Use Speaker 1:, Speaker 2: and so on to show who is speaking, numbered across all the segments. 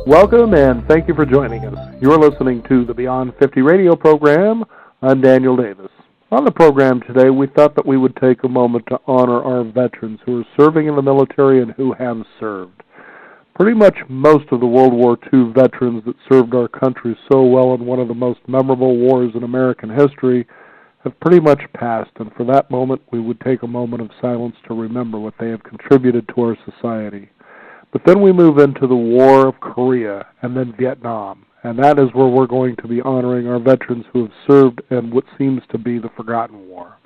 Speaker 1: Welcome and thank you for joining us. You're listening to the Beyond 50 radio program. I'm Daniel Davis. On the program today, we thought that we would take a moment to honor our veterans who are serving in the military and who have served. Pretty much most of the World War II veterans that served our country so well in one of the most memorable wars in American history have pretty much passed, and for that moment, we would take a moment of silence to remember what they have contributed to our society. But then we move into the War of Korea and then Vietnam, and that is where we're going to be honoring our veterans who have served in what seems to be the forgotten war.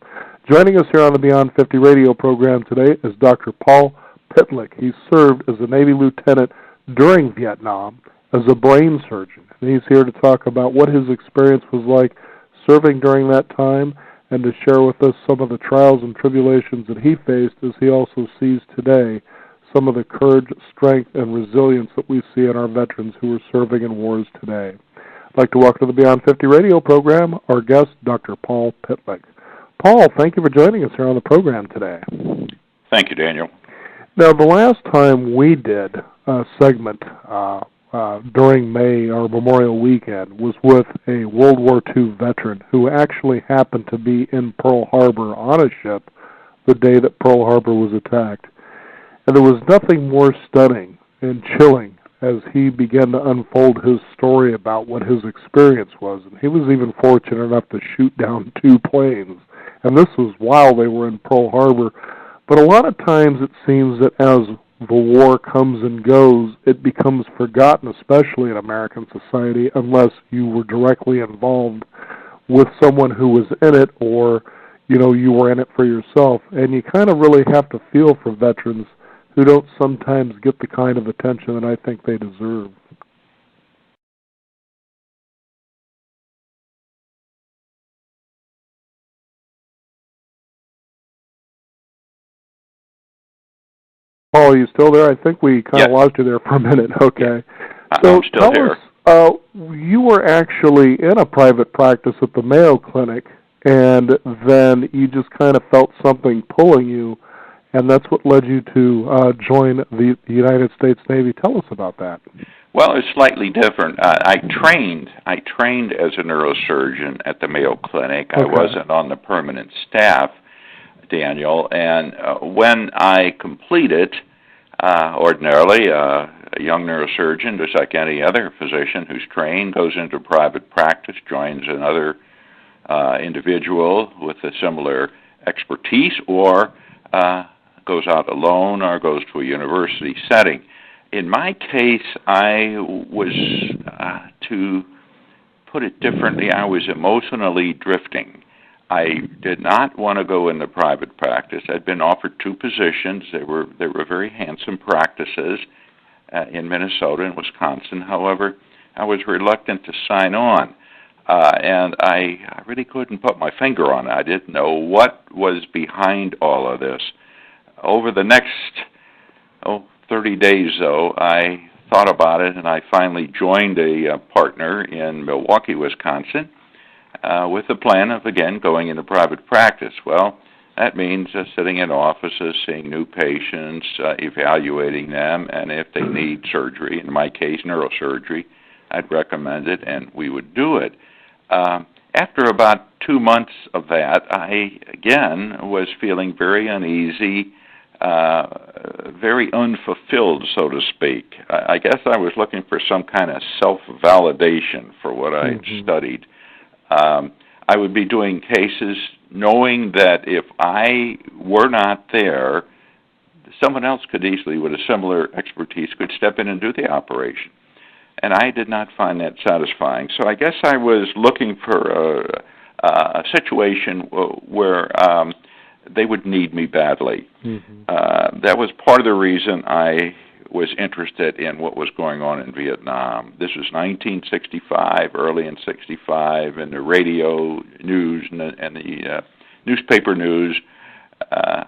Speaker 1: Joining us here on the Beyond 50 radio program today is Dr. Paul Pitlick. He served as a Navy lieutenant during Vietnam as a brain surgeon, and he's here to talk about what his experience was like serving during that time and to share with us some of the trials and tribulations that he faced as he also sees today some of the courage, strength, and resilience that we see in our veterans who are serving in wars today. I'd like to welcome to the Beyond 50 radio program our guest, Dr. Paul Pitlick. Paul, thank you for joining us here on the program today.
Speaker 2: Thank you, Daniel.
Speaker 1: Now, the last time we did a segment during May, our Memorial Weekend, was with a World War II veteran who actually happened to be in Pearl Harbor on a ship the day that Pearl Harbor was attacked. And there was nothing more stunning and chilling as he began to unfold his story about what his experience was. And he was even fortunate enough to shoot down 2 planes. And this was while they were in Pearl Harbor. But a lot of times it seems that as the war comes and goes, it becomes forgotten, especially in American society, unless you were directly involved with someone who was in it or, you were in it for yourself. And you kind of really have to feel for veterans who don't sometimes get the kind of attention that I think they deserve. Paul, are you still there? I think we kind of lost you there for a minute. Okay.
Speaker 2: So I'm still here.
Speaker 1: You were actually in a private practice at the Mayo Clinic, and then you just kind of felt something pulling you, and that's what led you to join the United States Navy. Tell us about that.
Speaker 2: Well, it's slightly different. I trained as a neurosurgeon at the Mayo Clinic. Okay. I wasn't on the permanent staff, Daniel, and when I completed, ordinarily, a young neurosurgeon, just like any other physician who's trained, goes into private practice, joins another individual with a similar expertise, or goes out alone or goes to a university setting. In my case, I was, to put it differently, I was emotionally drifting. I did not want to go into private practice. I'd been offered 2 positions. They were very handsome practices in Minnesota and Wisconsin. However, I was reluctant to sign on, and I really couldn't put my finger on it. I didn't know what was behind all of this. Over the next 30 days, though, I thought about it, and I finally joined a partner in Milwaukee, Wisconsin, with the plan of, again, going into private practice. Well, that means sitting in offices, seeing new patients, evaluating them, and if they need surgery, in my case, neurosurgery, I'd recommend it, and we would do it. After about 2 months of that, I, again, was feeling very uneasy, very unfulfilled, so to speak. I guess I was looking for some kind of self-validation for what I had studied. I would be doing cases knowing that if I were not there, someone else could easily, with a similar expertise, could step in and do the operation. And I did not find that satisfying. So I guess I was looking for a situation where they would need me badly. That was part of the reason I was interested in what was going on in Vietnam. This was 1965, early in 65, and the radio news and the newspaper news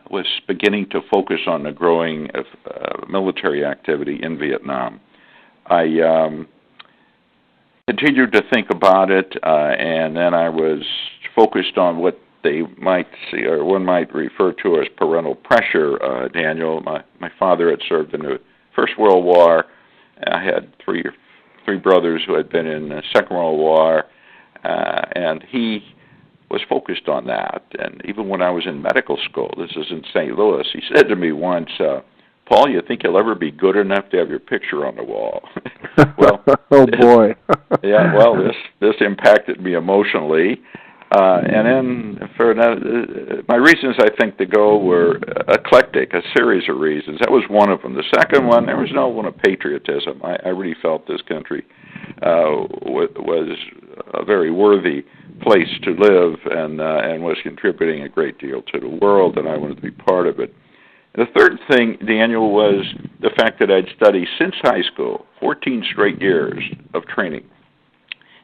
Speaker 2: was beginning to focus on the growing military activity in Vietnam. I continued to think about it, and then I was focused on what they might see, or one might refer to as parental pressure. Daniel, my father had served in the First World War. I had 3 or three brothers who had been in the Second World War, and he was focused on that. And even when I was in medical school, this is in St. Louis, he said to me once, Paul, you think you'll ever be good enough to have your picture on the wall? Well,
Speaker 1: oh boy.
Speaker 2: Yeah, well, this impacted me emotionally. And then for another, my reasons, I think, to go were eclectic, a series of reasons. That was one of them. The second one, there was no one of patriotism. I really felt this country was a very worthy place to live and was contributing a great deal to the world, and I wanted to be part of it. And the third thing, Daniel, was the fact that I'd studied since high school, 14 straight years of training.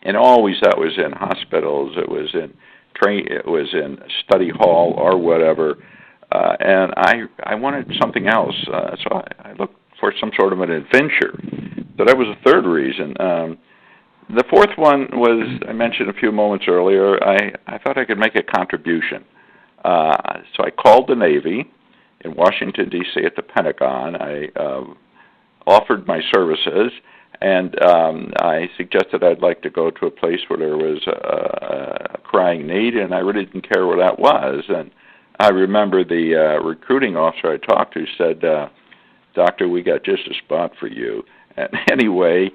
Speaker 2: And always that was in hospitals, it was in study hall or whatever, and I wanted something else, so I looked for some sort of an adventure. So that was the third reason. The fourth one was, I mentioned a few moments earlier, I thought I could make a contribution. So I called the Navy in Washington, D.C. at the Pentagon. I offered my services, and I suggested I'd like to go to a place where there was a crying need, and I really didn't care where that was. And I remember the recruiting officer I talked to said, Doctor, we got just a spot for you. And anyway,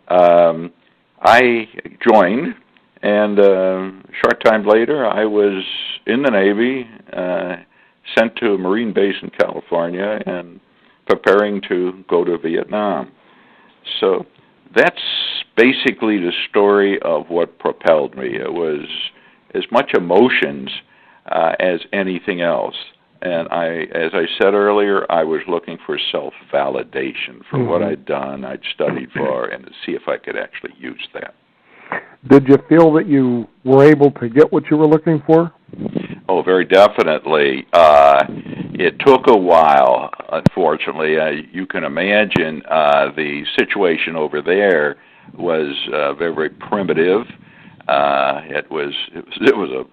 Speaker 2: I joined, and a short time later I was in the Navy, sent to a Marine base in California, and preparing to go to Vietnam. So that's basically the story of what propelled me. It was as much emotions as anything else. And as I said earlier, I was looking for self-validation for what I'd done, I'd studied for, and to see if I could actually use that.
Speaker 1: Did you feel that you were able to get what you were looking for?
Speaker 2: Oh, very definitely. It took a while, unfortunately. You can imagine the situation over there was very, very primitive. It was an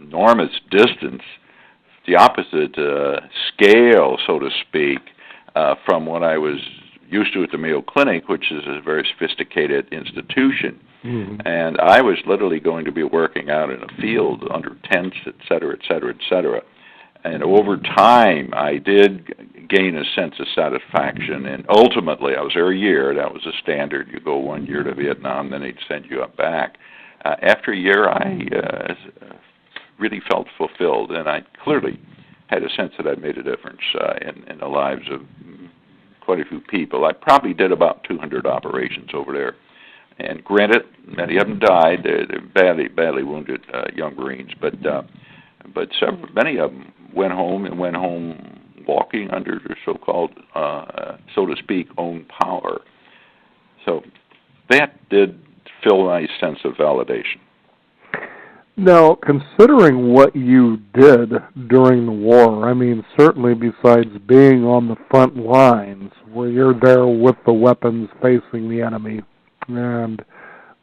Speaker 2: enormous distance, the opposite scale, so to speak, from what I was used to at the Mayo Clinic, which is a very sophisticated institution. Mm-hmm. And I was literally going to be working out in a field under tents, et cetera, et cetera, et cetera. And over time, I did gain a sense of satisfaction. And ultimately, I was there a year. That was the standard. You go 1 year to Vietnam, then they'd send you up back. After a year, I really felt fulfilled, and I clearly had a sense that I'd made a difference in the lives of quite a few people. I probably did about 200 operations over there. And granted, many of them died. They're badly wounded young Marines, but many of them went home walking under their so-called, so to speak, own power. So that did fill my sense of validation.
Speaker 1: Now, considering what you did during the war, I mean, certainly besides being on the front lines, where you're there with the weapons facing the enemy, and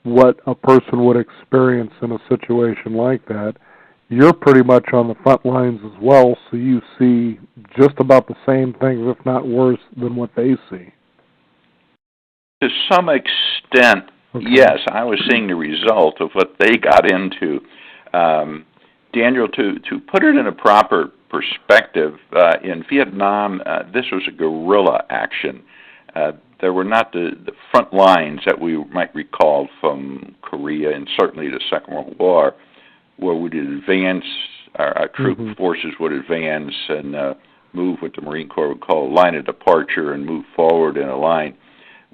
Speaker 1: what a person would experience in a situation like that, you're pretty much on the front lines as well, so you see just about the same things, if not worse, than what they see.
Speaker 2: To some extent, okay. Yes, I was seeing the result of what they got into. Daniel, to put it in a proper perspective, in Vietnam, this was a guerrilla action. There were not the front lines that we might recall from Korea and certainly the Second World War, where we'd advance, our troop forces would advance and move what the Marine Corps would call a line of departure and move forward in a line.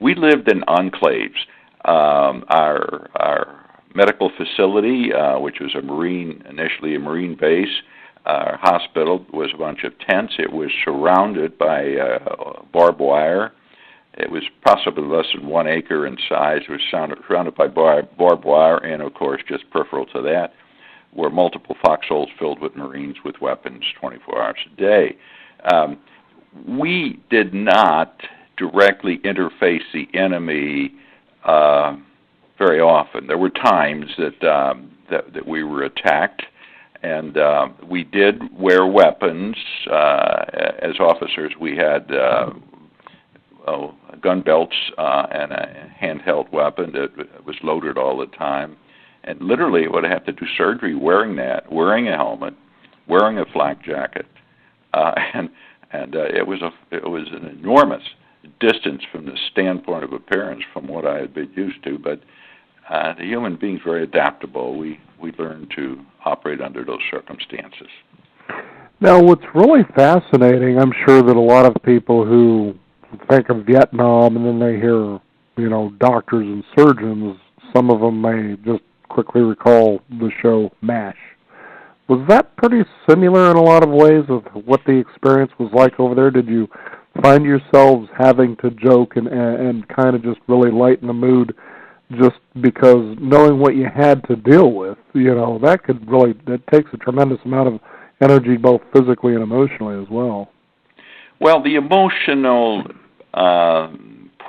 Speaker 2: We lived in enclaves. Our medical facility, which was initially a Marine base, our hospital was a bunch of tents. It was surrounded by barbed wire. It was possibly less than 1 acre in size. It was surrounded by barbed wire, and of course, just peripheral to that, were multiple foxholes filled with Marines with weapons 24 hours a day. We did not directly interface the enemy very often. There were times that we were attacked, and we did wear weapons. As officers, we had gun belts and a handheld weapon that was loaded all the time. And literally would have to do surgery wearing that, wearing a helmet, wearing a flak jacket, and it was an enormous distance from the standpoint of appearance from what I had been used to. But the human being's very adaptable. We learn to operate under those circumstances.
Speaker 1: Now, what's really fascinating, I'm sure that a lot of people who think of Vietnam and then they hear, doctors and surgeons, some of them may just quickly recall the show MASH. Was that pretty similar in a lot of ways of what the experience was like over there? Did you find yourselves having to joke and kind of just really lighten the mood just because knowing what you had to deal with, that takes a tremendous amount of energy both physically and emotionally as well?
Speaker 2: Well, the emotional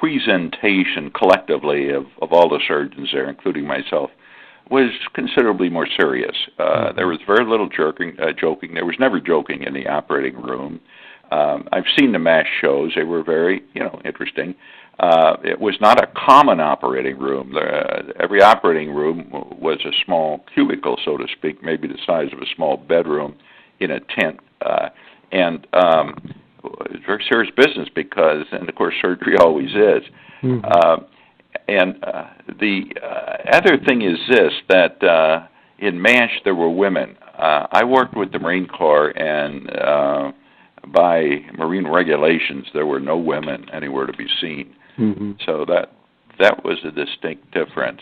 Speaker 2: presentation collectively of all the surgeons there, including myself, was considerably more serious. There was very little joking. There was never joking in the operating room. I've seen the MASH shows. They were very, interesting. It was not a common operating room. Every operating room was a small cubicle, so to speak, maybe the size of a small bedroom in a tent. And it's very serious business because, and of course, surgery always is. Mm-hmm. And the other thing is this, that in MASH there were women. I worked with the Marine Corps, and by Marine regulations there were no women anywhere to be seen. Mm-hmm. So that was a distinct difference.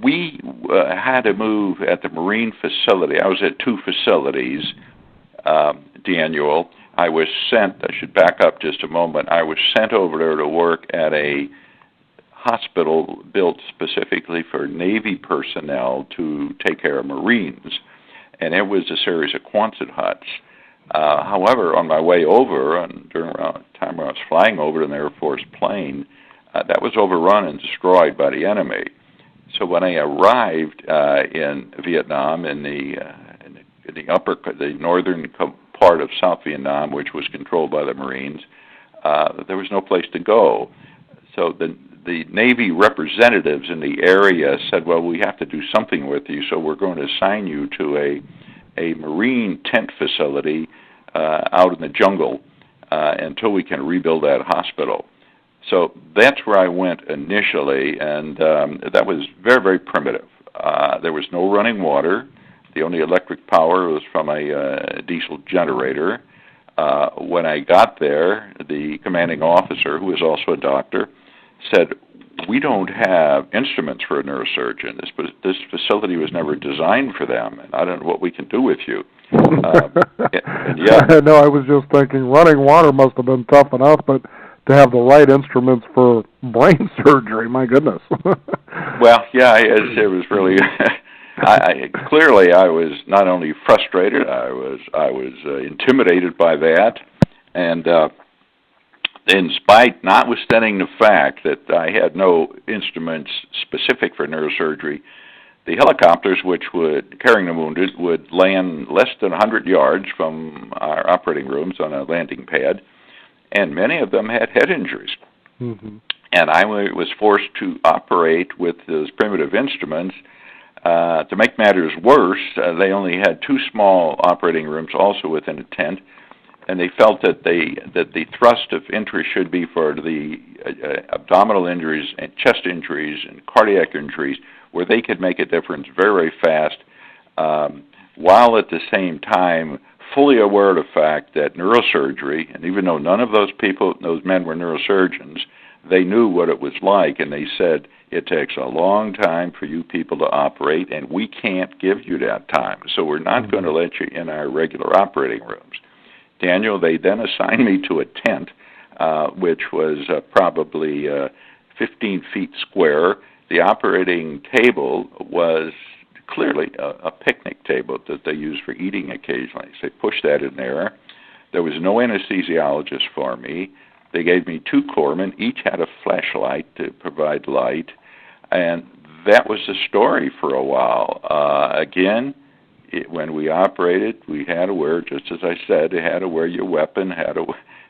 Speaker 2: We had to move at the Marine facility. I was at two facilities, Daniel. I was sent, I should back up just a moment, I was sent over there to work at a hospital built specifically for Navy personnel to take care of Marines, and it was a series of Quonset huts. However, on my way over, and during the time I was flying over in an Air Force plane, that was overrun and destroyed by the enemy. So when I arrived in Vietnam, in the northern part of South Vietnam, which was controlled by the Marines, there was no place to go. So the Navy representatives in the area said, well, we have to do something with you, so we're going to assign you to a Marine tent facility out in the jungle until we can rebuild that hospital. So that's where I went initially, and that was very, very primitive. There was no running water. The only electric power was from a diesel generator. When I got there, the commanding officer, who was also a doctor, said, we don't have instruments for a neurosurgeon. This facility was never designed for them, and I don't know what we can do with you.
Speaker 1: No, I was just thinking running water must have been tough enough, but to have the right instruments for brain surgery, my goodness.
Speaker 2: Well, yeah, it was really... Clearly, I was not only frustrated, I was intimidated by that, and notwithstanding the fact that I had no instruments specific for neurosurgery, the helicopters, which would carrying the wounded, would land less than 100 yards from our operating rooms on a landing pad, and many of them had head injuries. Mm-hmm. And I was forced to operate with those primitive instruments. To make matters worse, they only had two small operating rooms also within a tent, and they felt that the thrust of interest should be for the abdominal injuries and chest injuries and cardiac injuries, where they could make a difference very, very fast, while at the same time fully aware of the fact that neurosurgery, and even though none of those men were neurosurgeons, they knew what it was like, and they said, it takes a long time for you people to operate, and we can't give you that time, so we're not going to let you in our regular operating rooms. Daniel, they then assigned me to a tent, which was probably 15 feet square. The operating table was clearly a picnic table that they used for eating occasionally. So they pushed that in there. There was no anesthesiologist for me. They gave me two corpsmen. Each had a flashlight to provide light. And that was the story for a while. Again, when we operated, we had to wear, just as I said, you had to wear your weapon, had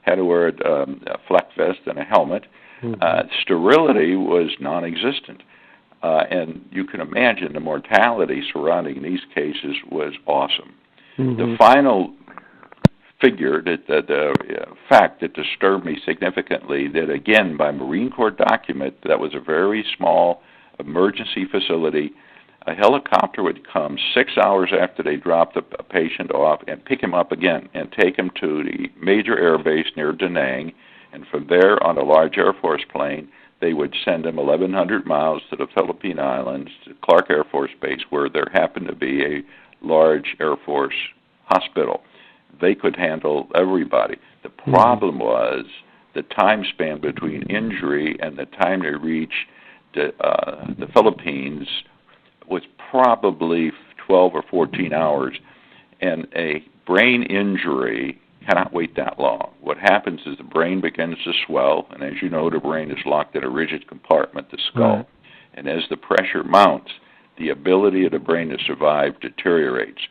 Speaker 2: had to wear a flak vest and a helmet. Sterility was non-existent. And you can imagine the mortality surrounding these cases was awesome. The final figure, the fact that disturbed me significantly, that again, by Marine Corps document, that was a very small emergency facility. A helicopter would come 6 hours after they dropped the patient off and pick him up again and take him to the major air base near Da Nang, and from there on a large Air Force plane, they would send him 1,100 miles to the Philippine Islands, to Clark Air Force Base, where there happened to be a large Air Force hospital. They could handle everybody. The problem was the time span between injury and the time they reached the Philippines was probably 12 or 14 hours, and a brain injury cannot wait that long. What happens is the brain begins to swell, and as you know, the brain is locked in a rigid compartment, the skull. And as the pressure mounts, the ability of the brain to survive deteriorates.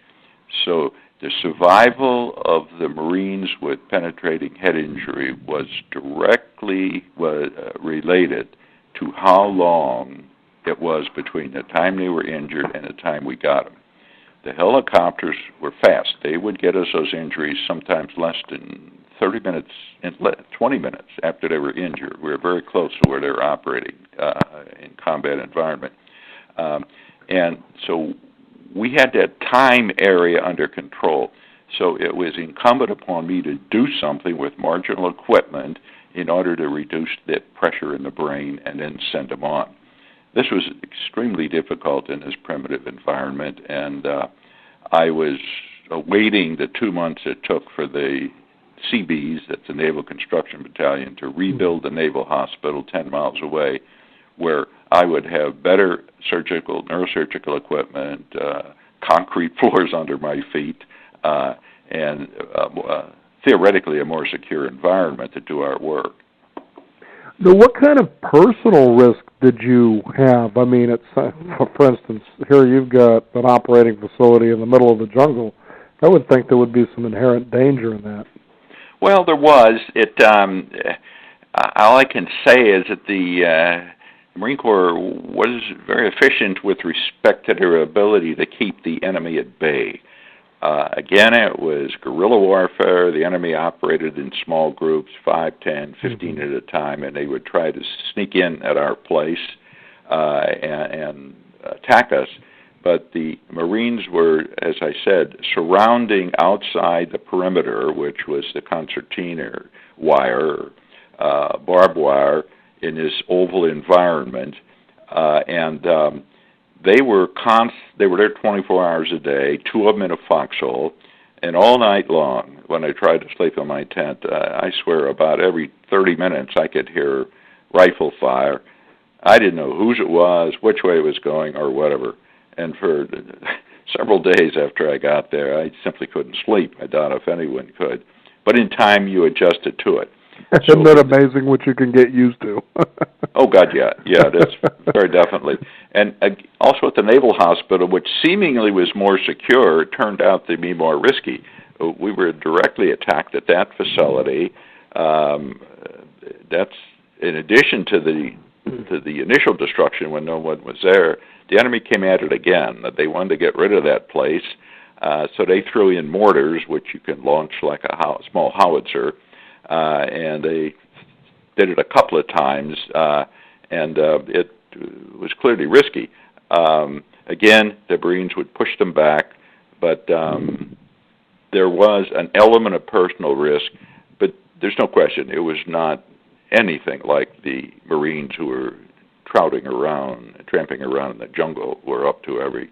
Speaker 2: So the survival of the Marines with penetrating head injury was directly related to how long it was between the time they were injured and the time we got them. The helicopters were fast. They would get us those injuries sometimes less than 30 minutes and 20 minutes after they were injured. We were very close to where they were operating in combat environment. And so we had that time area under control. So it was incumbent upon me to do something with marginal equipment in order to reduce the pressure in the brain and then send them on. This was extremely difficult in this primitive environment, and I was awaiting the 2 months it took for the CBs, that's the Naval Construction Battalion, to rebuild the Naval Hospital 10 miles away, where I would have better neurosurgical equipment, concrete floors under my feet, and theoretically a more secure environment to do our work.
Speaker 1: Now, what kind of personal risk did you have? I mean, it's for instance, here you've got an operating facility in the middle of the jungle. I would think there would be some inherent danger in that.
Speaker 2: Well, there was. All I can say is that the Marine Corps was very efficient with respect to their ability to keep the enemy at bay. Again, it was guerrilla warfare. The enemy operated in small groups, 5, 10, 15 at a time, and they would try to sneak in at our place and attack us. But the Marines were, as I said, surrounding outside the perimeter, which was the concertina wire, barbed wire, in this oval environment, and they were there 24 hours a day, 2 of them in a foxhole, and all night long, when I tried to sleep in my tent, I swear about every 30 minutes I could hear rifle fire. I didn't know whose it was, which way it was going, or whatever. And for several days after I got there, I simply couldn't sleep. I doubt if anyone could. But in time, you adjusted to it.
Speaker 1: Isn't that amazing what you can get used to?
Speaker 2: Oh, God, yeah. Yeah, that's very definitely. And also at the Naval Hospital, which seemingly was more secure, it turned out to be more risky. We were directly attacked at that facility. That's in addition to the initial destruction when no one was there. The enemy came at it again. They wanted to get rid of that place, so they threw in mortars, which you can launch like a small howitzer, and they did it a couple of times, and it was clearly risky. Again, the Marines would push them back, but there was an element of personal risk, but there's no question it was not anything like the Marines who were tramping around in the jungle were up to every,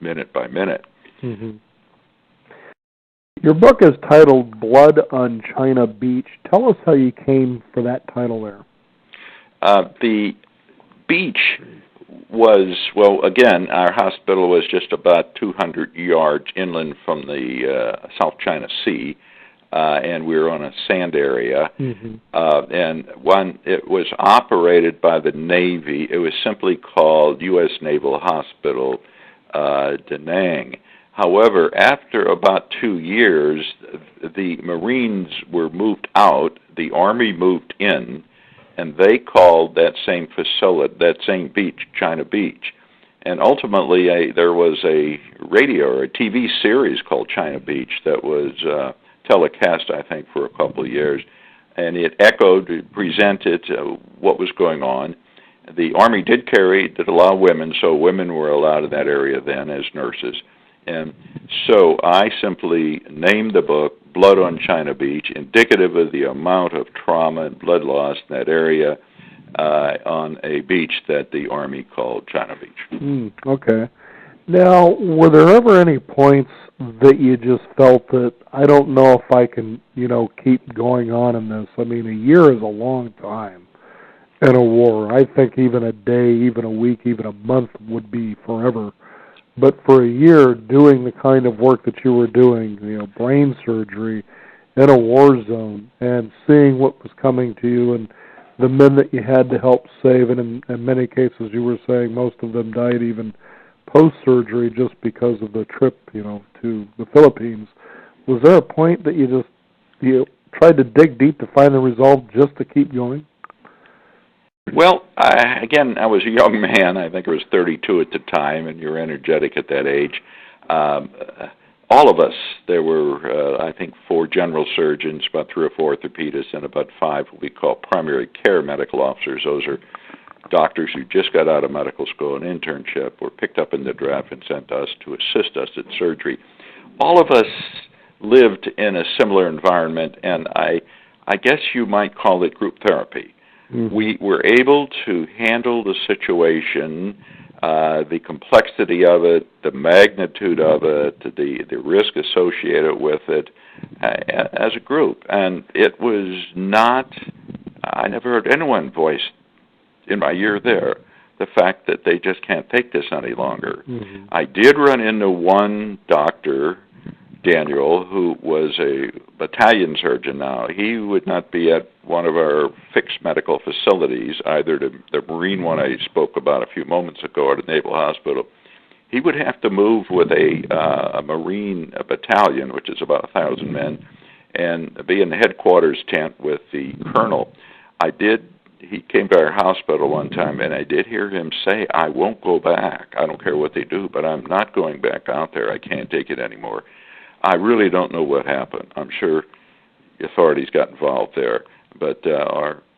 Speaker 2: minute by minute.
Speaker 1: Mm-hmm. Your book is titled Blood on China Beach. Tell us how you came for that title there.
Speaker 2: The beach was, again, our hospital was just about 200 yards inland from the South China Sea, and we were on a sand area. Mm-hmm. And it was operated by the Navy. It was simply called U.S. Naval Hospital Da Nang. However, after about 2 years, the Marines were moved out, the Army moved in, and they called that same facility, that same beach, China Beach. And ultimately, there was a radio or a TV series called China Beach that was telecast, I think, for a couple of years. And it echoed, it presented what was going on. The Army did allow women, so women were allowed in that area then as nurses. And so I simply named the book Blood on China Beach, indicative of the amount of trauma and blood loss in that area on a beach that the Army called China Beach.
Speaker 1: Okay. Now, were there ever any points that you just felt that, I don't know if I can, keep going on in this? I mean, a year is a long time in a war. I think even a day, even a week, even a month would be forever. But for a year, doing the kind of work that you were doing, brain surgery in a war zone, and seeing what was coming to you and the men that you had to help save, and in many cases, you were saying most of them died even post-surgery just because of the trip, to the Philippines. Was there a point that you tried to dig deep to find the resolve just to keep going?
Speaker 2: Well, I was a young man. I think I was 32 at the time, and you're energetic at that age. All of us, there were, I think, 4 general surgeons, about 3 or 4 orthopedists, and about 5 what we call primary care medical officers. Those are doctors who just got out of medical school, an internship, were picked up in the draft and sent to us to assist us in surgery. All of us lived in a similar environment, and I guess you might call it group therapy. Mm-hmm. We were able to handle the situation, the complexity of it, the magnitude of it, the risk associated with it as a group. And it was not, I never heard anyone voice in my year there the fact that they just can't take this any longer. Mm-hmm. I did run into one doctor, Daniel, who was a battalion surgeon now. He would not be at one of our fixed medical facilities, either the Marine one I spoke about a few moments ago at the Naval Hospital. He would have to move with a Marine battalion, which is about 1,000 men, and be in the headquarters tent with the colonel. He came to our hospital one time, and I did hear him say, "I won't go back. I don't care what they do, but I'm not going back out there. I can't take it anymore." I really don't know what happened. I'm sure the authorities got involved there, but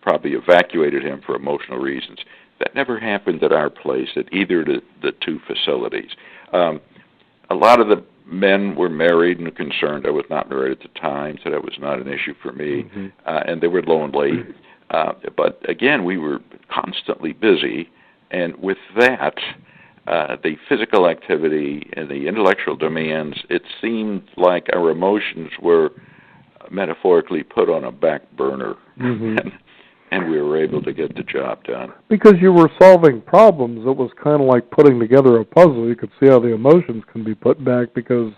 Speaker 2: probably evacuated him for emotional reasons. That never happened at our place at either of the 2 facilities. A lot of the men were married and concerned. I was not married at the time, so that was not an issue for me. Mm-hmm. And they were lonely. But again, we were constantly busy, and with that, the physical activity and the intellectual demands, it seemed like our emotions were metaphorically put on a back burner, mm-hmm. and we were able to get the job done. Because
Speaker 1: you were solving problems, it was kind of like putting together a puzzle. You could see how the emotions can be put back because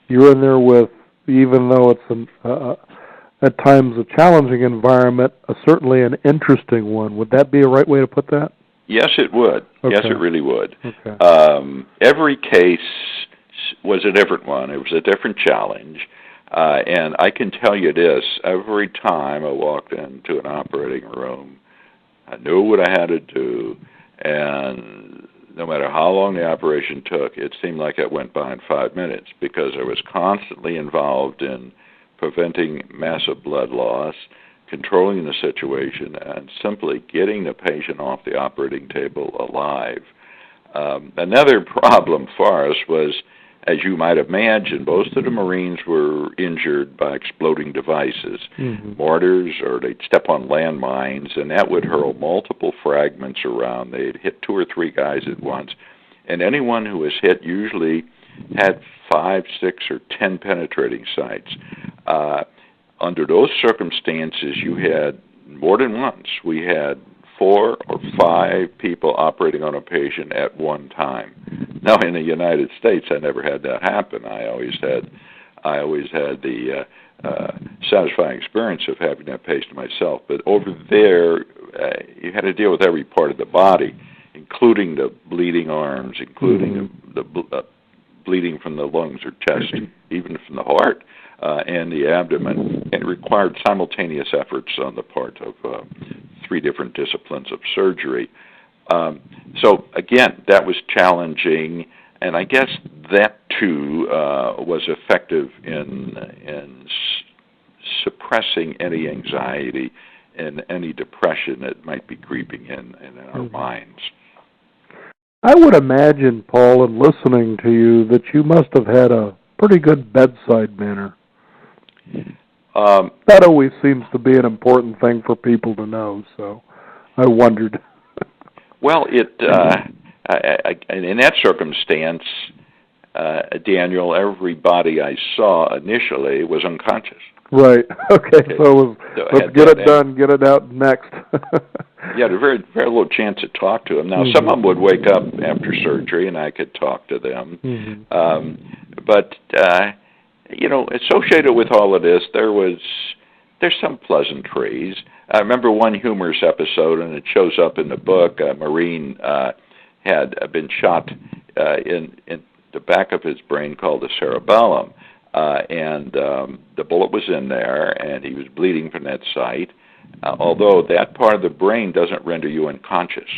Speaker 1: you're in there with, even though it's at times a challenging environment, certainly an interesting one. Would that be a right way to put that?
Speaker 2: Yes, it would. Okay. Yes, it really would.
Speaker 1: Okay.
Speaker 2: Every case was a different one. It was a different challenge. And I can tell you this, every time I walked into an operating room, I knew what I had to do, and no matter how long the operation took, it seemed like it went by in 5 minutes because I was constantly involved in preventing massive blood loss, controlling the situation, and simply getting the patient off the operating table alive. Another problem for us was, as you might imagine, most of the Marines were injured by exploding devices, mm-hmm. mortars, or they'd step on landmines, and that would hurl multiple fragments around. They'd hit 2 or 3 guys at once, and anyone who was hit usually had 5, 6, or 10 penetrating sites. Under those circumstances, you had more than once. We had 4 or 5 people operating on a patient at one time. Now, in the United States, I never had that happen. I always had the satisfying experience of having that patient myself. But over there, you had to deal with every part of the body, including the bleeding arms, including mm-hmm. the bleeding from the lungs or chest, even from the heart and the abdomen. It required simultaneous efforts on the part of 3 different disciplines of surgery. So again, that was challenging, and I guess that too was effective in suppressing any anxiety and any depression that might be creeping in our minds.
Speaker 1: I would imagine, Paul, in listening to you, that you must have had a pretty good bedside manner. That always seems to be an important thing for people to know, so I wondered.
Speaker 2: Well, in that circumstance, Daniel, everybody I saw initially was unconscious.
Speaker 1: Right. Okay. So let's get it done, get it out next.
Speaker 2: Yeah, there was very little chance to talk to them. Now, some of them would wake up after surgery, and I could talk to them. But associated with all of this, there's some pleasantries. I remember one humorous episode, and it shows up in the book. A Marine had been shot in the back of his brain called the cerebellum, and the bullet was in there, and he was bleeding from that site, although that part of the brain doesn't render you unconscious.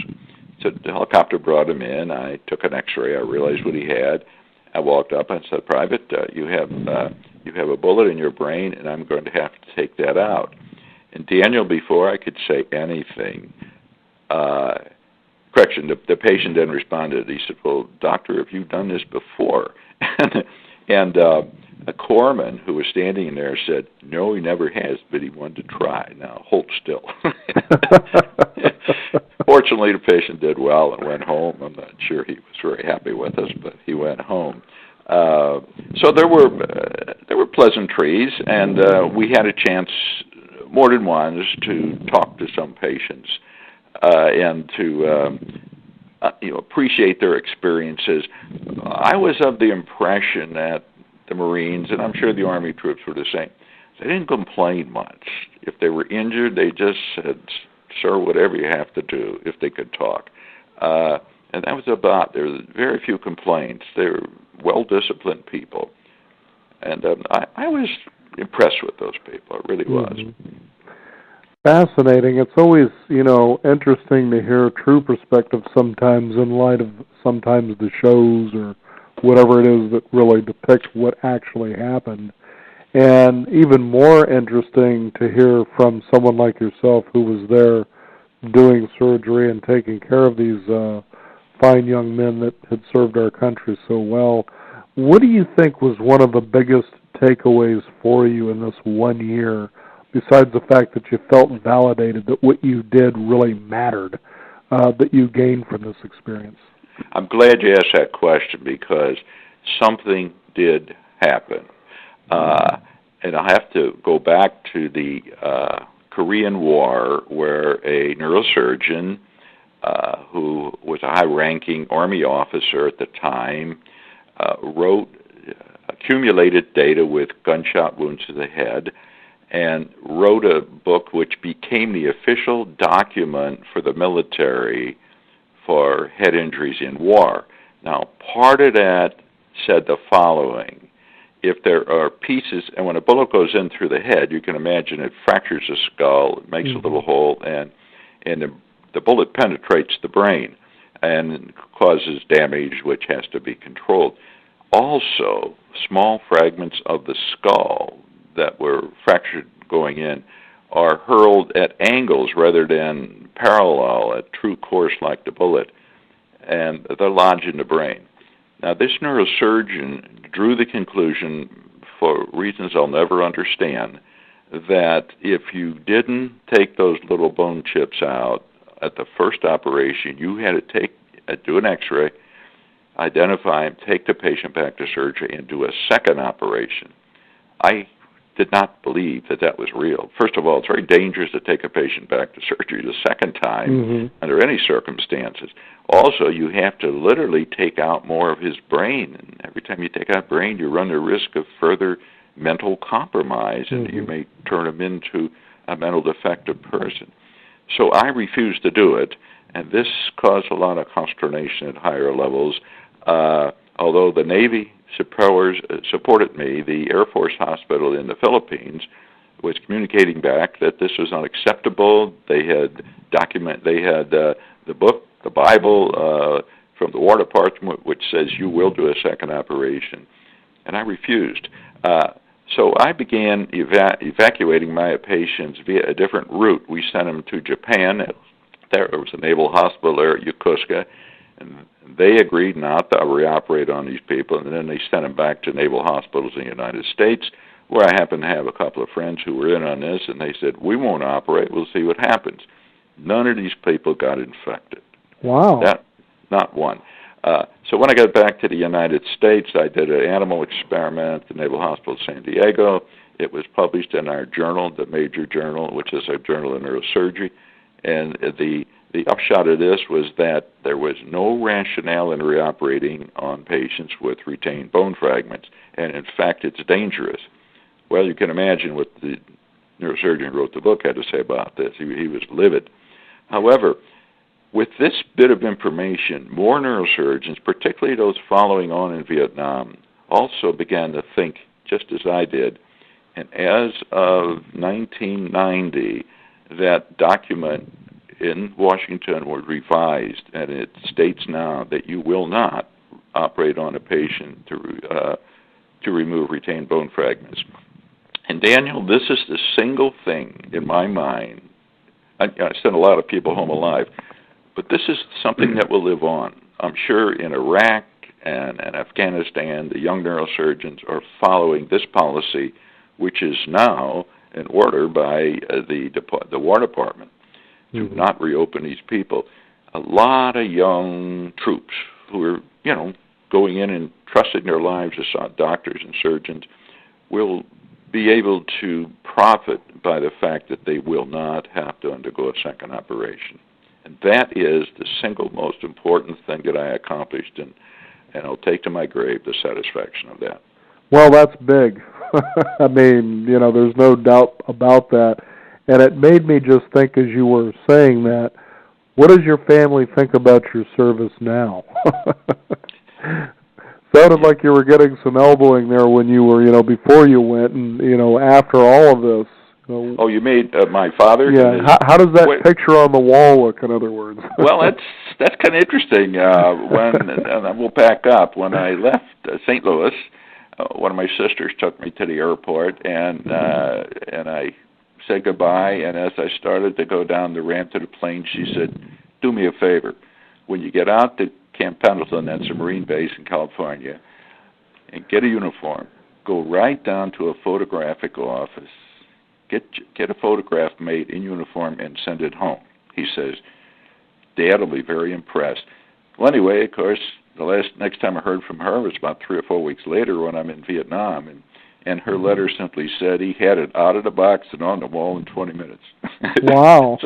Speaker 2: So the helicopter brought him in. I took an X-ray. I realized what he had. I walked up and said, "Private, you have a bullet in your brain, and I'm going to have to take that out." And Daniel, before I could say anything, correction, the patient then responded. He said, "Well, doctor, have you done this before?" and a corpsman who was standing there said, "No, he never has, but he wanted to try. Now, hold still." Fortunately, the patient did well and went home. I'm not sure he was very happy with us, but he went home. So there were pleasantries, and we had a chance, more than once, to talk to some patients and to appreciate their experiences. I was of the impression that the Marines, and I'm sure the Army troops were the same, they didn't complain much. If they were injured, they just said, "Sir, whatever you have to do," if they could talk. And that was about, there were very few complaints. They were well-disciplined people. And I was impressed with those people. It really was.
Speaker 1: Fascinating. It's always, interesting to hear true perspective sometimes in light of sometimes the shows or whatever it is that really depict what actually happened. And even more interesting to hear from someone like yourself who was there doing surgery and taking care of these fine young men that had served our country so well. What do you think was one of the biggest takeaways for you in this 1 year, besides the fact that you felt validated that what you did really mattered, that you gained from this experience?
Speaker 2: I'm glad you asked that question because something did happen. And I have to go back to the Korean War, where a neurosurgeon who was a high-ranking Army officer at the time accumulated data with gunshot wounds to the head and wrote a book which became the official document for the military for head injuries in war. Now, part of that said the following: if there are pieces, and when a bullet goes in through the head, you can imagine it fractures the skull, it makes a little hole, and the bullet penetrates the brain and causes damage which has to be controlled. Also, small fragments of the skull that were fractured going in are hurled at angles rather than parallel, at true course like the bullet, and they're lodged in the brain. Now, this neurosurgeon drew the conclusion, for reasons I'll never understand, that if you didn't take those little bone chips out at the first operation, you had to do an X-ray, identify him, take the patient back to surgery, and do a second operation. I did not believe that was real. First of all, it's very dangerous to take a patient back to surgery the second time under any circumstances. Also, you have to literally take out more of his brain, and every time you take out brain, you run the risk of further mental compromise, and you may turn him into a mental defective person. So I refused to do it, and this caused a lot of consternation at higher levels. Although the Navy supported me, the Air Force Hospital in the Philippines was communicating back that this was unacceptable. They had the book, the Bible, from the War Department, which says you will do a second operation, and I refused. So I began evacuating my patients via a different route. We sent them to Japan. There was a naval hospital there at Yokosuka, and they agreed not to reoperate on these people, and then they sent them back to naval hospitals in the United States, where I happened to have a couple of friends who were in on this, and they said, we won't operate, we'll see what happens. None of these people got infected.
Speaker 1: Wow.
Speaker 2: Not one. So when I got back to the United States, I did an animal experiment at the Naval Hospital of San Diego. It was published in our journal, the major journal, which is our Journal of Neurosurgery. And the upshot of this was that there was no rationale in reoperating on patients with retained bone fragments. And in fact, it's dangerous. Well, you can imagine what the neurosurgeon who wrote the book had to say about this. He was livid. However, with this bit of information, more neurosurgeons, particularly those following on in Vietnam, also began to think just as I did. And as of 1990, that document in Washington was revised, and it states now that you will not operate on a patient to remove retained bone fragments. And Daniel, this is the single thing in my mind. I sent a lot of people home alive, but this is something that will live on. I'm sure in Iraq and Afghanistan, the young neurosurgeons are following this policy, which is now in order by the War Department to not reopen these people. A lot of young troops who are, going in and trusting their lives as doctors and surgeons will be able to profit by the fact that they will not have to undergo a second operation. And that is the single most important thing that I accomplished, and I'll take to my grave the satisfaction of that.
Speaker 1: Well, that's big. I mean, there's no doubt about that. And it made me just think as you were saying that, what does your family think about your service now? Sounded like you were getting some elbowing there when you were, before you went, and after all of this.
Speaker 2: Oh, you made my father?
Speaker 1: Yeah. How does that picture on the wall look? In other words.
Speaker 2: Well, that's kind of interesting. And we'll back up. When I left St. Louis, one of my sisters took me to the airport, and I said goodbye. And as I started to go down the ramp to the plane, she said, "Do me a favor. When you get out to Camp Pendleton, that's a Marine base in California, and get a uniform. Go right down to a photographic office. Get a photograph made in uniform and send it home." He says, "Dad will be very impressed." Well, anyway, of course, next time I heard from her was about 3 or 4 weeks later when I'm in Vietnam, and her letter simply said he had it out of the box and on the wall in 20 minutes.
Speaker 1: Wow.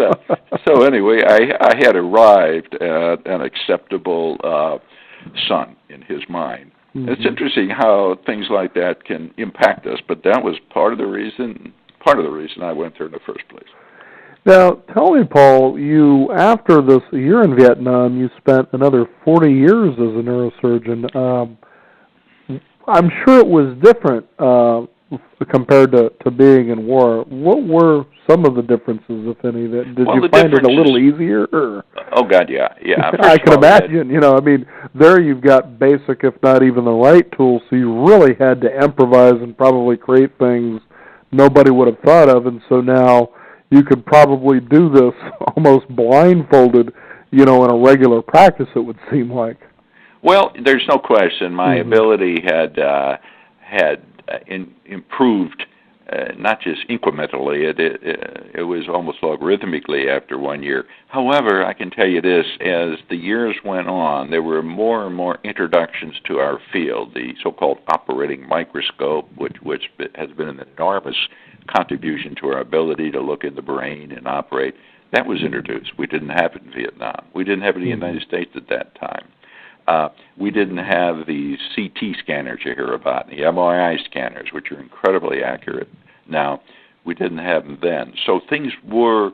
Speaker 2: so anyway, I had arrived at an acceptable son in his mind. Mm-hmm. It's interesting how things like that can impact us, but that was part of the reason I went there in the first place.
Speaker 1: Now, tell me, Paul, after this year in Vietnam, you spent another 40 years as a neurosurgeon. I'm sure it was different compared to being in war. What were some of the differences, if any? Did you find it a little easier? Or?
Speaker 2: Oh, God, yeah.
Speaker 1: I can imagine. There you've got basic, if not even the right tools, so you really had to improvise and probably create things nobody would have thought of, and so now you could probably do this almost blindfolded, in a regular practice, it would seem like.
Speaker 2: Well, there's no question. My ability had improved, not just incrementally. It was almost logarithmically after 1 year. However, I can tell you this: as the years went on, there were more and more introductions to our field. The so-called operating microscope, which has been an enormous contribution to our ability to look in the brain and operate, that was introduced. We didn't have it in Vietnam. We didn't have it in the United States at that time. We didn't have the CT scanners you hear about, the MRI scanners, which are incredibly accurate now. We didn't have them then. So things were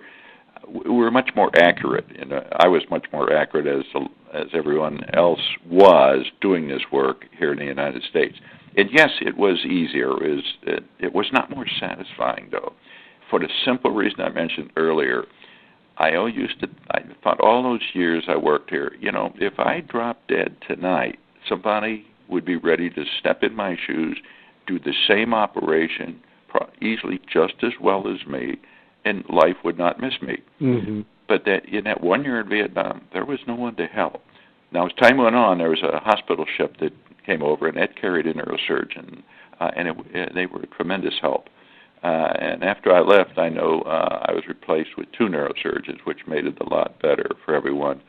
Speaker 2: much more accurate, and I was much more accurate as as everyone else was doing this work here in the United States. And yes, it was easier. It was not more satisfying, though, for the simple reason I mentioned earlier. I thought all those years I worked here, if I dropped dead tonight, somebody would be ready to step in my shoes, do the same operation, easily just as well as me, and life would not miss me.
Speaker 1: Mm-hmm.
Speaker 2: But that in that 1 year in Vietnam, there was no one to help. Now, as time went on, there was a hospital ship that came over, and it carried a neurosurgeon, and they were a tremendous help. And after I left, I know I was replaced with 2 neurosurgeons, which made it a lot better for everyone.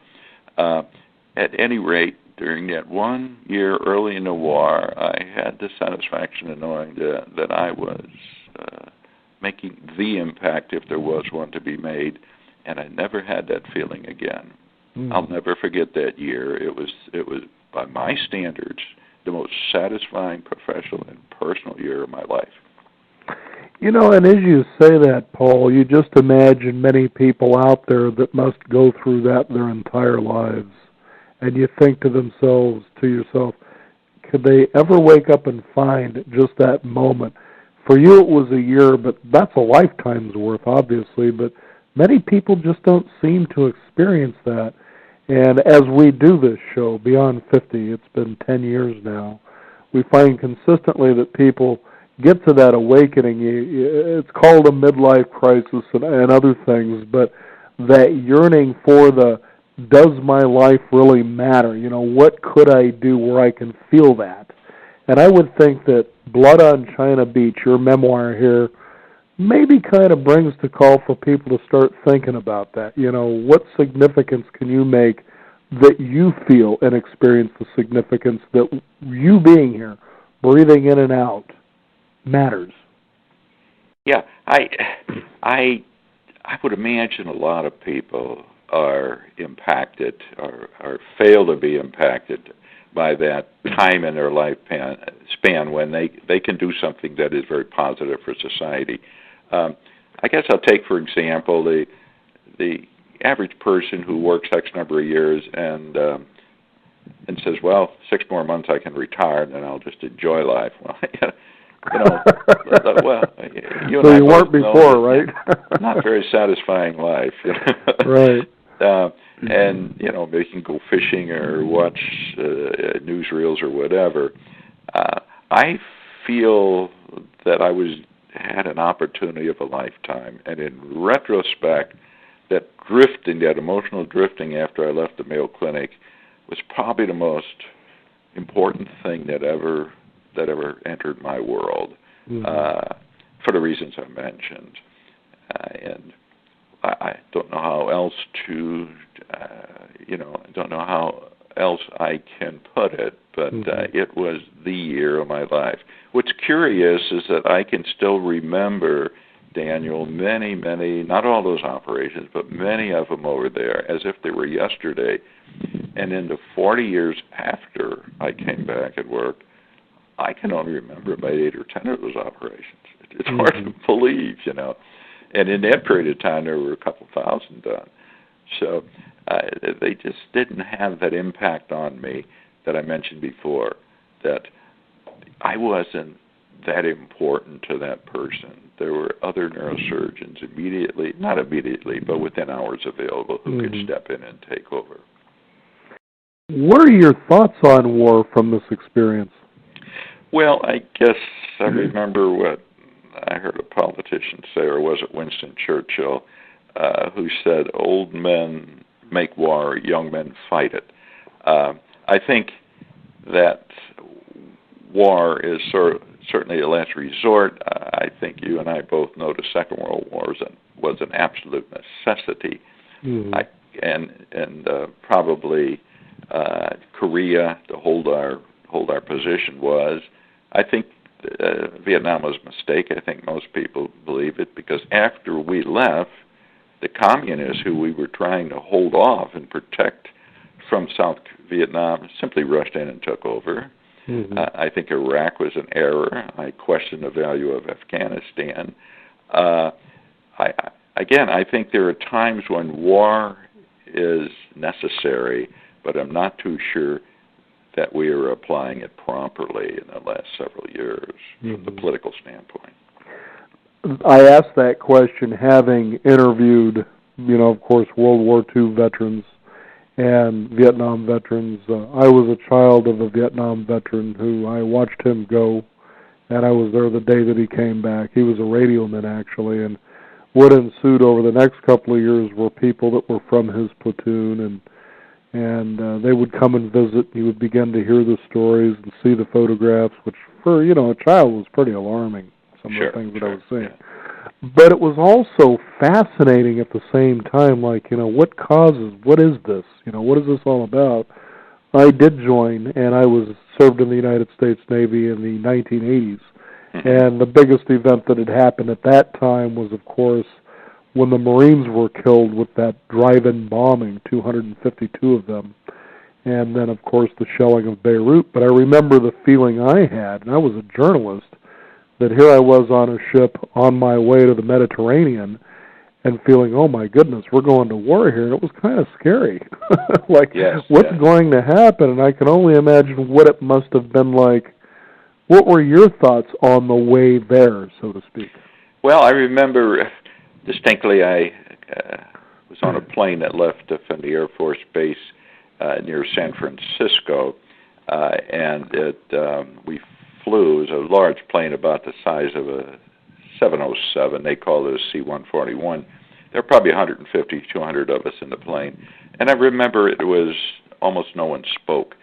Speaker 2: At any rate, during that 1 year early in the war, I had the satisfaction of knowing that I was making the impact, if there was one to be made, and I never had that feeling again. Mm. I'll never forget that year. It was, by my standards, the most satisfying professional and personal year of my life.
Speaker 1: And as you say that, Paul, you just imagine many people out there that must go through that their entire lives. And you think to yourself, could they ever wake up and find just that moment? For you it was a year, but that's a lifetime's worth, obviously, but many people just don't seem to experience that. And as we do this show, Beyond 50, it's been 10 years now, we find consistently that people get to that awakening. It's called a midlife crisis and other things, but that yearning for does my life really matter? What could I do where I can feel that? And I would think that Blood on China Beach, your memoir here, maybe kind of brings the call for people to start thinking about that. What significance can you make that you feel and experience the significance that you being here, breathing in and out, matters?
Speaker 2: Yeah, I would imagine a lot of people are impacted or fail to be impacted by that time in their life span when they can do something that is very positive for society. I guess I'll take, for example, the average person who works X number of years and says, well, 6 more months I can retire and then I'll just enjoy life. Well, you and
Speaker 1: so
Speaker 2: I
Speaker 1: you weren't
Speaker 2: both
Speaker 1: before,
Speaker 2: know
Speaker 1: right?
Speaker 2: Not a very satisfying life.
Speaker 1: Right.
Speaker 2: And, they can go fishing or watch newsreels or whatever. I feel that I had an opportunity of a lifetime, and in retrospect, that emotional drifting after I left the Mayo Clinic was probably the most important thing that ever entered my world, for the reasons I mentioned. And I don't know how else don't know how else I can put it, but it was the year of my life. What's curious is that I can still remember, Daniel, many, not all those operations, but many of them over there as if they were yesterday. And in the 40 years after I came back at work, I can only remember about 8 or 10 of those operations. It's hard to believe, And in that period of time, there were a couple thousand done. So they just didn't have that impact on me that I mentioned before, that I wasn't that important to that person. There were other neurosurgeons not immediately, but within hours available who could step in and take over.
Speaker 1: What are your thoughts on war from this experience?
Speaker 2: Well, I guess I remember what I heard a politician say, or was it Winston Churchill, who said, old men make war, young men fight it. I think that war is certainly a last resort. I think you and I both know the Second World War was an absolute necessity. And probably Korea, to hold our position, was. I think Vietnam was a mistake. I think most people believe it, because after we left, the communists who we were trying to hold off and protect from South Vietnam simply rushed in and took over. I think Iraq was an error. I question the value of Afghanistan. I think there are times when war is necessary, but I'm not too sure that we are applying it properly in the last several years from the political standpoint.
Speaker 1: I asked that question having interviewed, of course, World War II veterans and Vietnam veterans. I was a child of a Vietnam veteran who I watched him go, and I was there the day that he came back. He was a radioman, actually, and what ensued over the next couple of years were people that were from his platoon, and they would come and visit. You would begin to hear the stories and see the photographs, which for a child was pretty alarming. Some of the things that I was seeing. Yeah. But it was also fascinating at the same time, like, what is this? What is this all about? I did join, and I served in the United States Navy in the 1980s. And the biggest event that had happened at that time was, of course, when the Marines were killed with that drive-in bombing, 252 of them. And then, of course, the shelling of Beirut. But I remember the feeling I had, and I was a journalist, that here I was on a ship on my way to the Mediterranean and feeling, oh my goodness, we're going to war here. And it was kind of scary. What's going to happen? And I can only imagine what it must have been like. What were your thoughts on the way there, so to speak?
Speaker 2: Well, I remember distinctly I was on a plane that left from the Air Force Base near San Francisco, and we flew. It was a large plane about the size of a 707. They call it a C-141. There were probably 150, 200 of us in the plane. And I remember it was almost no one spoke.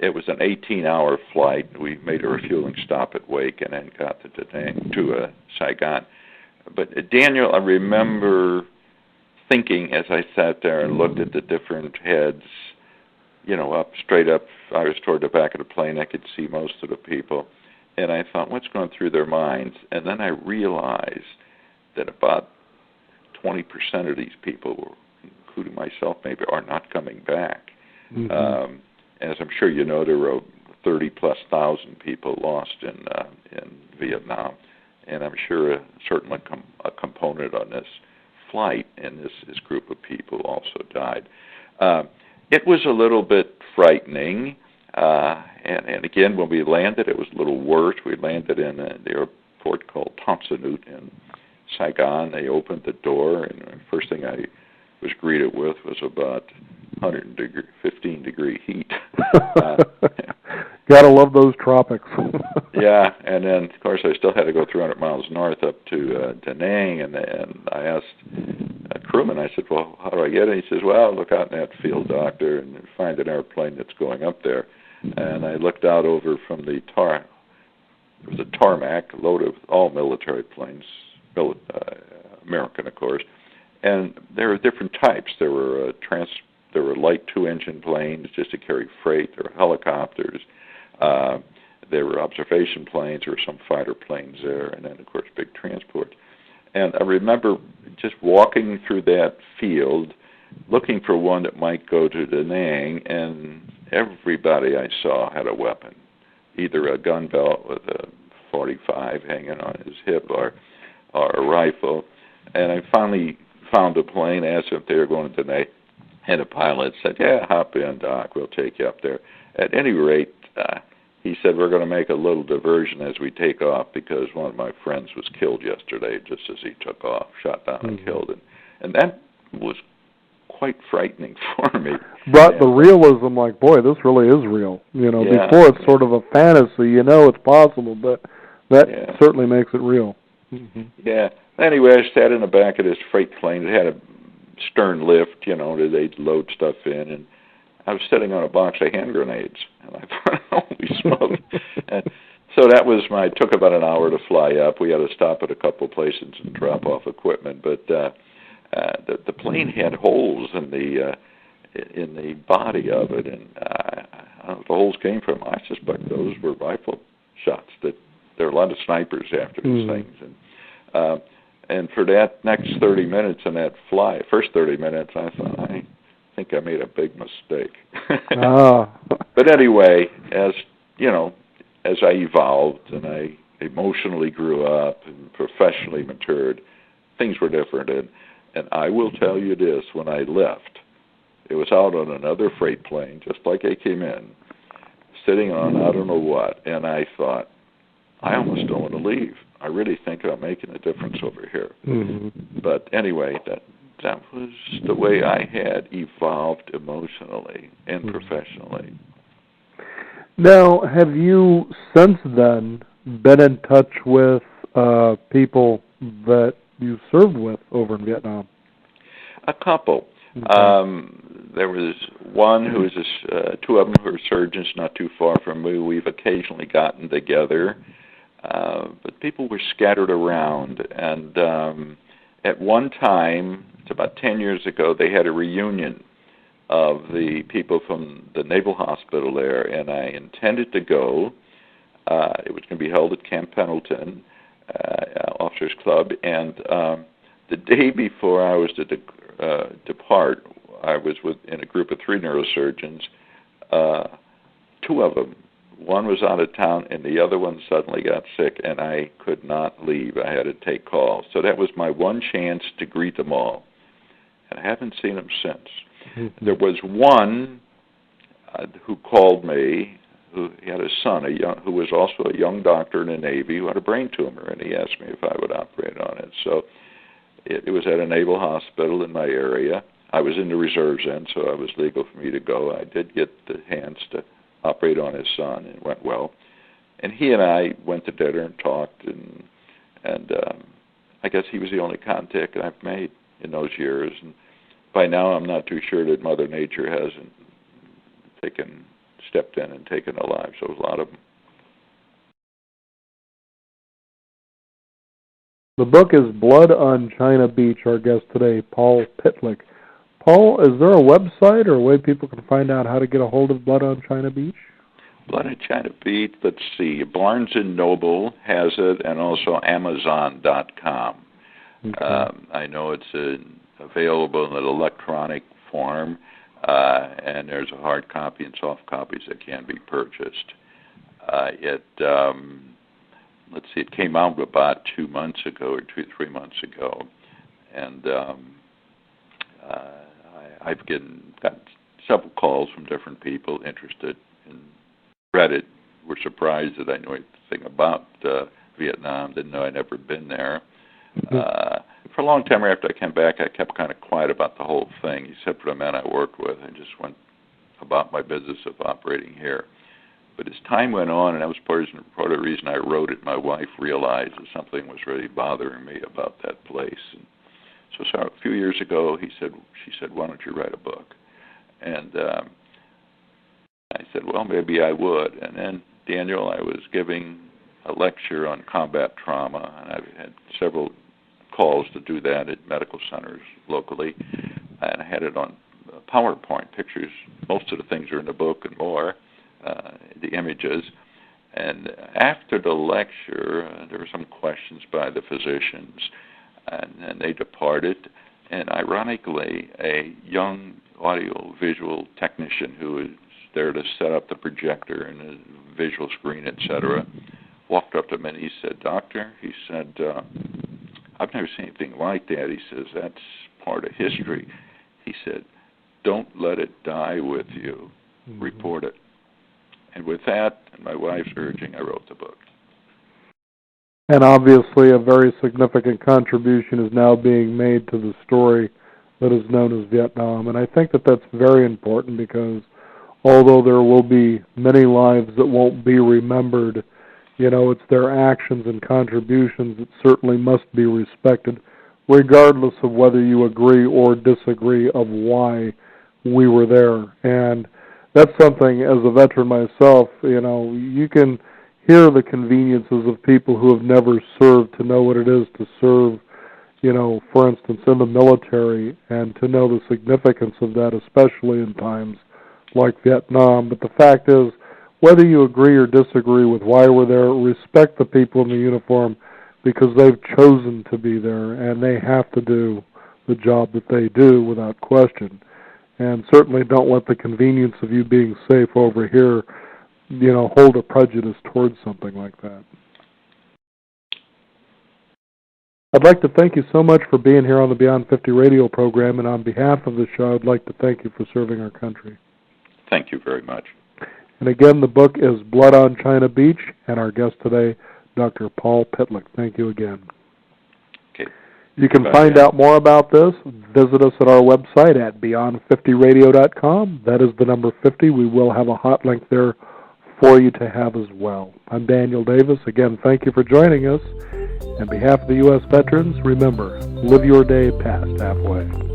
Speaker 2: It was an 18-hour flight. We made a refueling stop at Wake and then got to Saigon. But Daniel, I remember thinking as I sat there and looked at the different heads, straight up. I was toward the back of the plane. I could see most of the people. And I thought, what's going through their minds? And then I realized that about 20% of these people, including myself maybe, are not coming back. Mm-hmm. As I'm sure you know, there were 30-plus thousand people lost in Vietnam. And I'm sure certainly a component on this flight and this group of people also died. It was a little bit frightening, and again, when we landed, it was a little worse. We landed in the airport called Tan Son Nhut in Saigon. They opened the door, and the first thing I was greeted with was about 115-degree heat.
Speaker 1: Gotta love those tropics.
Speaker 2: Yeah, and then, of course, I still had to go 300 miles north up to Da Nang, and I asked a crewman, I said, well, how do I get it? He says, well, look out in that field, doctor, and find an airplane that's going up there. And I looked out over from the there was a tarmac loaded with all military planes, American, of course, and there were different types. There were light two-engine planes just to carry freight. There were helicopters. There were observation planes. There were some fighter planes there, and then, of course, big transport. And I remember just walking through that field, looking for one that might go to Da Nang, and everybody I saw had a weapon, either a gun belt with a .45 hanging on his hip or a rifle. And I finally found a plane, asked them if they were going to Da Nang, and the pilot said, yeah, hop in, Doc, we'll take you up there. At any rate, he said, we're going to make a little diversion as we take off because one of my friends was killed yesterday just as he took off, shot down and killed. And that was quite frightening for me.
Speaker 1: But the realism, like, boy, this really is real. Before it's sort of a fantasy, it's possible, but that certainly makes it real. Mm-hmm.
Speaker 2: Yeah. Anyway, I sat in the back of this freight plane. It had a stern lift, they'd load stuff in, and I was sitting on a box of hand grenades, and I thought, holy smoke. And so that was took about an hour to fly up. We had to stop at a couple of places and drop off equipment, but the plane had holes in the body of it, and I don't know if the holes came from. I suspect those were rifle shots. That there are a lot of snipers after these things, and for that next 30 minutes in that first 30 minutes, I thought, I think I made a big mistake. But anyway, as I evolved and I emotionally grew up and professionally matured, things were different. And I will tell you this, when I left,
Speaker 3: It was out on another freight plane, just like I came in, sitting on I don't know what, and I thought, I almost don't want to leave. I really think I'm making a difference over here.
Speaker 1: Mm-hmm.
Speaker 3: But anyway, that was the way I had evolved emotionally and professionally.
Speaker 1: Now, have you since then been in touch with people that you served with over in Vietnam?
Speaker 3: A couple.
Speaker 1: Okay.
Speaker 3: There was one who was two of them who were surgeons not too far from me. We've occasionally gotten together, but people were scattered around. And at one time, it's about 10 years ago, they had a reunion of the people from the Naval Hospital there, and I intended to go. It was going to be held at Camp Pendleton Officers Club, and the day before I was to depart, I was in a group of 3 neurosurgeons. 2 of them, one was out of town, and the other one suddenly got sick, and I could not leave. I had to take calls. So that was my one chance to greet them all, and I haven't seen them since. Mm-hmm. There was one who called me, who had a son, who was also a young doctor in the Navy, who had a brain tumor, and he asked me if I would operate on it. So it was at a naval hospital in my area. I was in the reserves then, so it was legal for me to go. I did get the hands to operate on his son, and it went well. And he and I went to dinner and talked, and I guess he was the only contact I've made in those years. And by now, I'm not too sure that Mother Nature hasn't stepped in and taken their lives. So a lot of them.
Speaker 1: The book is Blood on China Beach. Our guest today, Paul Pitlick. Paul, is there a website or a way people can find out how to get a hold of Blood on China Beach?
Speaker 3: Blood on China Beach, let's see. Barnes & Noble has it, and also Amazon.com. Okay. I know it's available in an electronic form, and there's a hard copy and soft copies that can be purchased. Let's see, it came out about 2 months ago or 3 months ago, and I've got several calls from different people interested in read it, were surprised that I knew anything about Vietnam, didn't know I'd ever been there. For a long time after I came back, I kept kind of quiet about the whole thing, except for the men I worked with. I just went about my business of operating here. But as time went on, and that was part of the reason I wrote it, my wife realized that something was really bothering me about that place. And so a few years ago, she said, why don't you write a book? And I said, well, maybe I would. And then, Daniel, I was giving a lecture on combat trauma, and I've had several calls to do that at medical centers locally, and I had it on PowerPoint pictures. Most of the things are in the book and more, the images. And after the lecture, there were some questions by the physicians, and they departed. And ironically, a young audio-visual technician who was there to set up the projector and the visual screen, etc., walked up to me and he said, Doctor, he said, I've never seen anything like that. He says, that's part of history. He said, don't let it die with you. Mm-hmm. Report it. And with that, and my wife's urging, I wrote the book.
Speaker 1: And obviously a very significant contribution is now being made to the story that is known as Vietnam. And I think that that's very important because although there will be many lives that won't be remembered, it's their actions and contributions that certainly must be respected, regardless of whether you agree or disagree of why we were there. And that's something, as a veteran myself, you can hear the conveniences of people who have never served to know what it is to serve, for instance, in the military, and to know the significance of that, especially in times like Vietnam. But the fact is, whether you agree or disagree with why we're there, respect the people in the uniform because they've chosen to be there, and they have to do the job that they do without question. And certainly don't let the convenience of you being safe over here, hold a prejudice towards something like that. I'd like to thank you so much for being here on the Beyond 50 radio program, and on behalf of the show, I'd like to thank you for serving our country.
Speaker 3: Thank you very much.
Speaker 1: And again, the book is Blood on China Beach, and our guest today, Dr. Paul Pitlick. Thank you again.
Speaker 3: Okay.
Speaker 1: You can find out more about this. Visit us at our website at beyond50radio.com. That is the number 50. We will have a hot link there for you to have as well. I'm Daniel Davis. Again, thank you for joining us. On behalf of the U.S. veterans, remember, live your day past halfway.